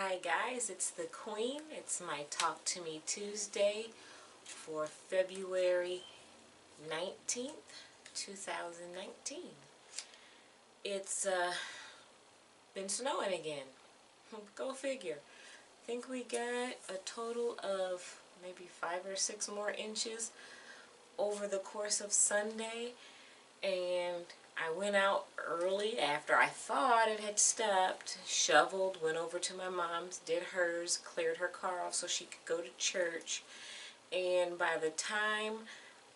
Hi guys, it's the Queen. It's my Talk to Me Tuesday for February 19th, 2019. It's been snowing again. Go figure. I think we got a total of maybe 5 or 6 more inches over the course of Sunday, and I went out early after I thought it had stopped, shoveled, went over to my mom's, did hers, cleared her car off so she could go to church, and by the time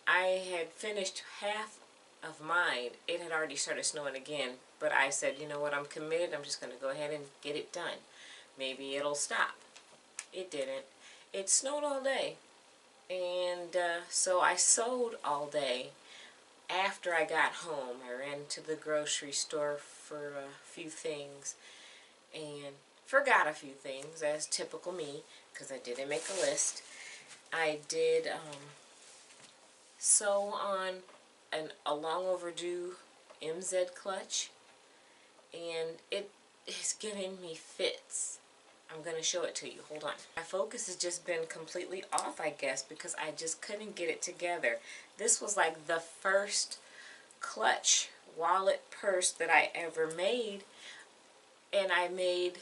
I had finished half of mine, it had already started snowing again. But I said, you know what, I'm committed, I'm just going to go ahead and get it done. Maybe it'll stop. It didn't. It snowed all day, and so I sewed all day. After I got home, I ran to the grocery store for a few things and forgot a few things, as typical me, because I didn't make a list. I did sew on a long overdue MZ clutch, and it is giving me fits. I'm going to show it to you. Hold on. My focus has just been completely off, I guess, because I just couldn't get it together. This was like the first clutch wallet purse that I ever made, and I made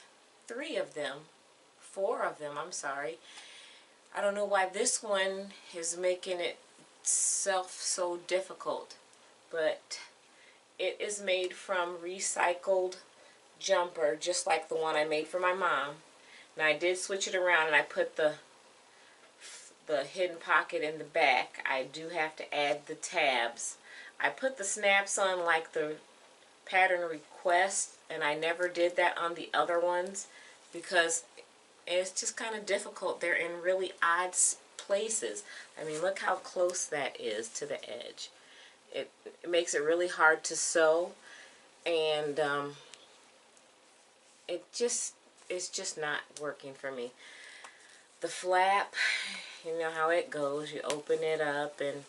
4 of them, I'm sorry. I don't know why this one is making itself so difficult, but it is made from recycled jumper, just like the one I made for my mom. Now I did switch it around and I put the hidden pocket in the back. I do have to add the tabs. I put the snaps on like the pattern request, and I never did that on the other ones because it's just kind of difficult. They're in really odd places. I mean, look how close that is to the edge. It makes it really hard to sew, and it's just not working for me. The flap, you know how it goes. You open it up, and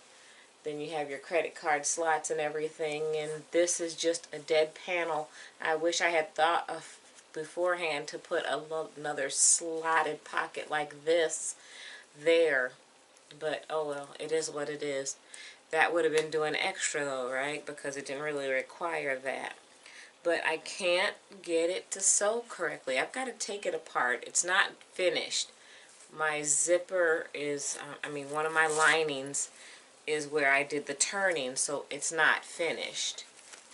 then you have your credit card slots and everything, and this is just a dead panel. I wish I had thought of beforehand to put another slotted pocket like this there, but oh well, it is what it is. That would have been doing extra though, right? Because it didn't really require that. But I can't get it to sew correctly. I've got to take it apart. It's not finished. My zipper is, one of my linings is where I did the turning, so it's not finished.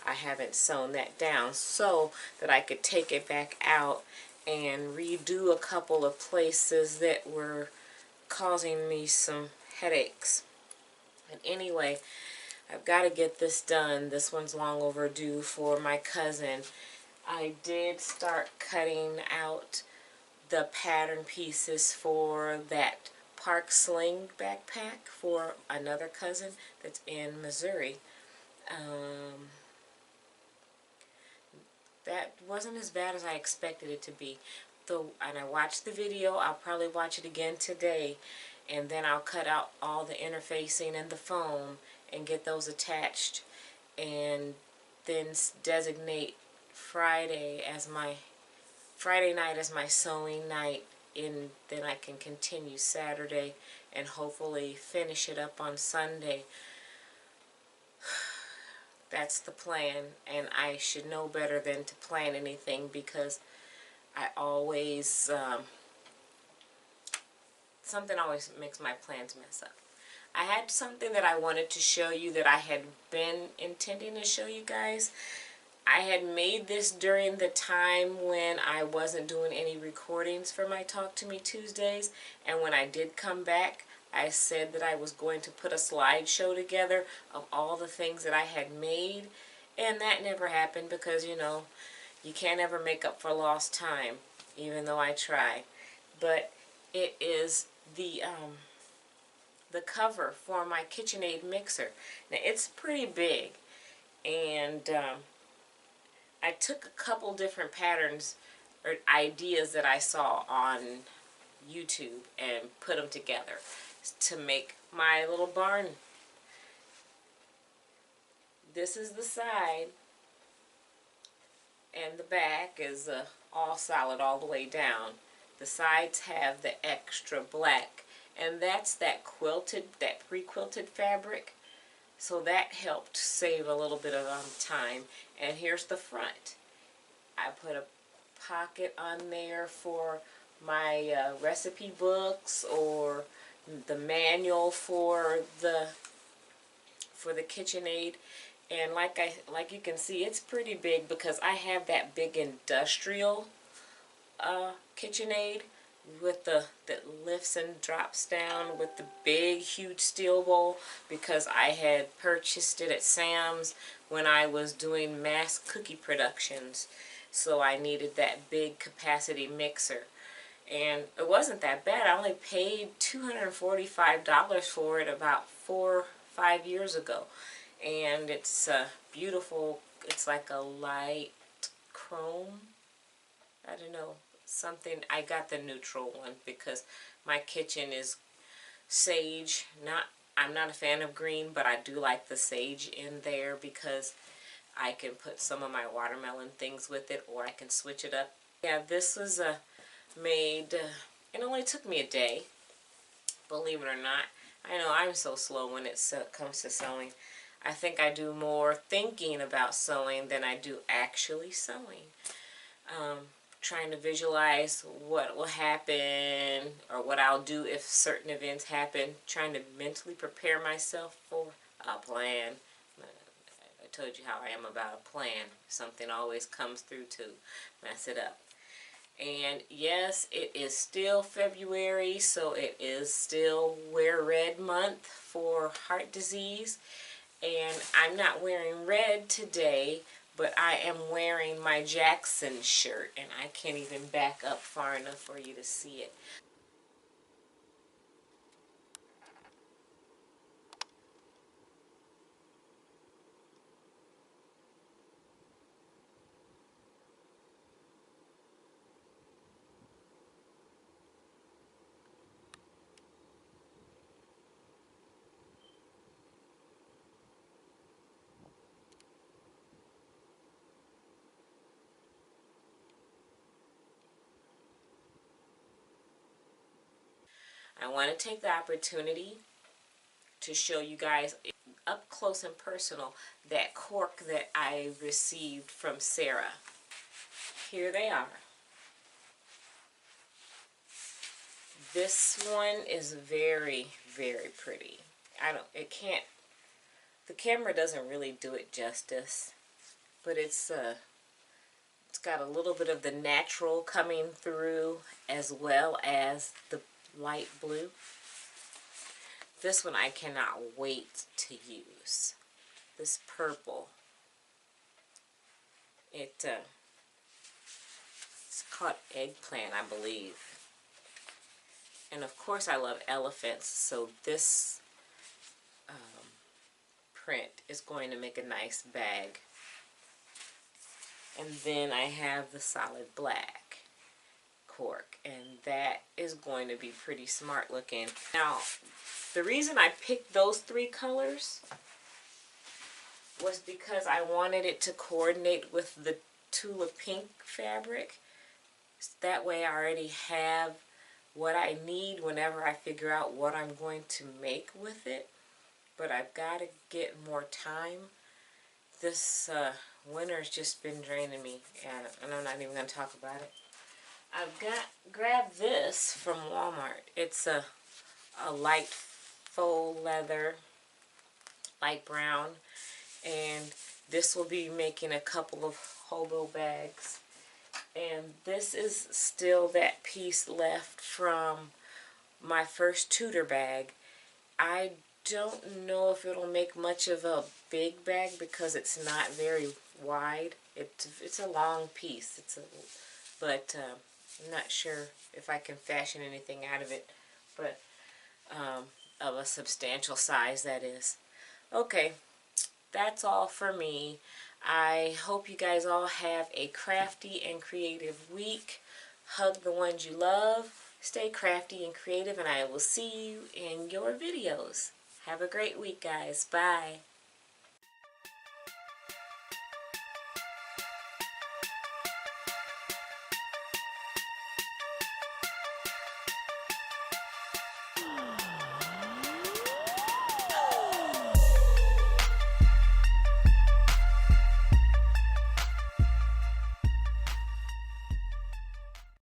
I haven't sewn that down so that I could take it back out and redo a couple of places that were causing me some headaches. And anyway, I've got to get this done. This one's long overdue for my cousin. I did start cutting out the pattern pieces for that Park Sling backpack for another cousin that's in Missouri. That wasn't as bad as I expected it to be. And I watched the video. I'll probably watch it again today, and then I'll cut out all the interfacing and the foam and get those attached, and then designate Friday night as my sewing night, and then I can continue Saturday and hopefully finish it up on Sunday. That's the plan, and I should know better than to plan anything because I always, something always makes my plans mess up. I had something that I wanted to show you that I had been intending to show you guys. I had made this during the time when I wasn't doing any recordings for my Talk to Me Tuesdays, and when I did come back, I said that I was going to put a slideshow together of all the things that I had made, and that never happened because, you know, you can't ever make up for lost time, even though I try. But it is the cover for my KitchenAid mixer. Now, it's pretty big, and I took a couple different patterns or ideas that I saw on YouTube and put them together to make my little barn. This is the side, and the back is all solid all the way down. The sides have the extra black, and that's that pre-quilted fabric. So that helped save a little bit of time. And here's the front. I put a pocket on there for my recipe books, or the manual for the KitchenAid. And like you can see, it's pretty big because I have that big industrial KitchenAid with that lifts and drops down with the big huge steel bowl, because I had purchased it at Sam's when I was doing mass cookie productions. So I needed that big capacity mixer. And it wasn't that bad. I only paid $245 for it about 4 or 5 years ago. And it's beautiful. It's like a light chrome. I don't know. Something. I got the neutral one because my kitchen is sage. I'm not a fan of green, but I do like the sage in there because I can put some of my watermelon things with it, or I can switch it up. Yeah, this was made, it only took me a day, believe it or not. I know I'm so slow when it comes to sewing. I think I do more thinking about sewing than I do actually sewing. Trying to visualize what will happen or what I'll do if certain events happen. Trying to mentally prepare myself for a plan. I told you how I am about a plan. Something always comes through to mess it up. And yes, it is still February, so it is still Wear Red month for heart disease. And I'm not wearing red today, but I am wearing my Jackson shirt, and I can't even back up far enough for you to see it. I want to take the opportunity to show you guys up close and personal that cork that I received from Sara. Here they are. This one is very, very pretty. The camera doesn't really do it justice, but it's got a little bit of the natural coming through as well as the light blue. This one I cannot wait to use. This purple. It's called eggplant, I believe. And of course I love elephants, so this print is going to make a nice bag. And then I have the solid black cork, and that is going to be pretty smart looking. Now, the reason I picked those 3 colors was because I wanted it to coordinate with the Tula Pink fabric. That way I already have what I need whenever I figure out what I'm going to make with it. But I've got to get more time. This winter's just been draining me, and I'm not even going to talk about it. I've grabbed this from Walmart. It's a light faux leather, light brown, and this will be making a couple of hobo bags. And this is still that piece left from my first Tudor bag. I don't know if it'll make much of a big bag because it's not very wide. It's a long piece. But I'm not sure if I can fashion anything out of it, but of a substantial size, that is. Okay, that's all for me. I hope you guys all have a crafty and creative week. Hug the ones you love. Stay crafty and creative, and I will see you in your videos. Have a great week, guys. Bye.